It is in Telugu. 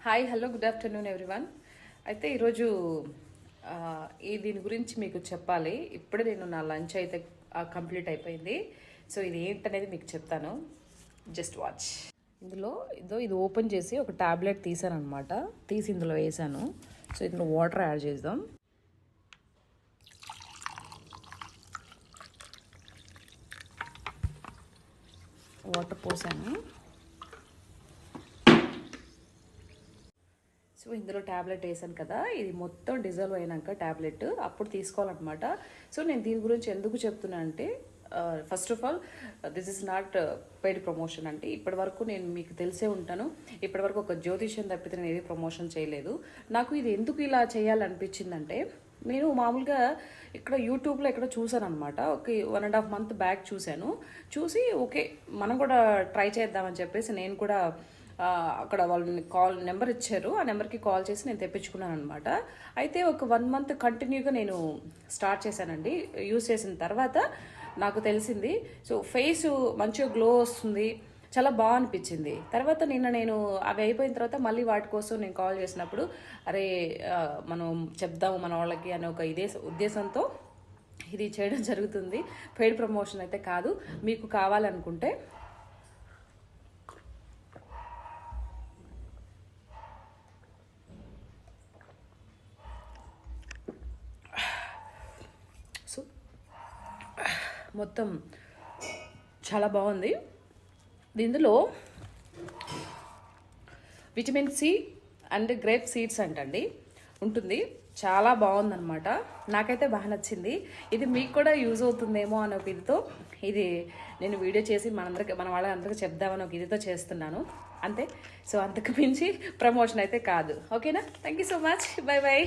Hi hello good afternoon everyone. అయితే ఈరోజు దీని గురించి మీకు చెప్పాలి. ఇప్పుడే నేను నా లంచ్ అయితే కంప్లీట్ అయిపోయింది. సో ఇది ఏంటనేది మీకు చెప్తాను, జస్ట్ వాచ్. ఇది ఓపెన్ చేసి ఒక టాబ్లెట్ తీసాను అనమాట. తీసి ఇందులో వేసాను. సో ఇందులో వాటర్ యాడ్ చేద్దాం. వాటర్ పోసాను. సో ఇందులో ట్యాబ్లెట్ వేసాను కదా, ఇది మొత్తం డిజాల్వ్ అయినాక ట్యాబ్లెట్ అప్పుడు తీసుకోవాలన్నమాట. సో నేను దీని గురించి ఎందుకు చెప్తున్నా అంటే, first of all this is not paid promotion. అంటే ఇప్పటి వరకు నేను మీకు తెలిసే ఉంటాను, ఇప్పటి వరకు ఒక జ్యోతిష్యం తప్పితే నేను ఏది ప్రమోషన్ చేయలేదు. నాకు ఇది ఎందుకు ఇలా చేయాలనిపించిందంటే, నేను మామూలుగా ఇక్కడ యూట్యూబ్లో ఎక్కడ చూసాను అనమాట. ఒక 1.5 month బ్యాక్ చూసి ఓకే మనం కూడా ట్రై చేద్దామని చెప్పేసి నేను కూడా అక్కడ వాళ్ళని నెంబర్ ఇచ్చారు. ఆ నెంబర్కి కాల్ చేసి నేను తెప్పించుకున్నాను అనమాట. అయితే ఒక 1 month కంటిన్యూగా నేను స్టార్ట్ చేశానండి. యూస్ చేసిన తర్వాత నాకు తెలిసింది, సో ఫేస్ మంచిగా గ్లో వస్తుంది, చాలా బాగా అనిపించింది. తర్వాత నేను అవి అయిపోయిన తర్వాత మళ్ళీ వాటి కోసం నేను కాల్ చేసినప్పుడు, అరే మనం చెప్దాము మన వాళ్ళకి అనే ఒక ఉద్దేశంతో ఇది చేయడం జరుగుతుంది. పెయిడ్ ప్రమోషన్ అయితే కాదు. మీకు కావాలనుకుంటే సో మొత్తం చాలా బాగుంది. ఇందులో vitamin C and grape seeds అంటండి ఉంటుంది. చాలా బాగుందన్నమాట. నాకైతే బాగా నచ్చింది. ఇది మీకు కూడా యూజ్ అవుతుందేమో అని ఒక ఇదితో ఇది నేను వీడియో చేసి మన వాళ్ళందరికీ చెప్దామని ఒక ఇదితో చేస్తున్నాను అంతే. సో అంతకు మించి ప్రమోషన్ అయితే కాదు. ఓకేనా? Thank you so much. By by.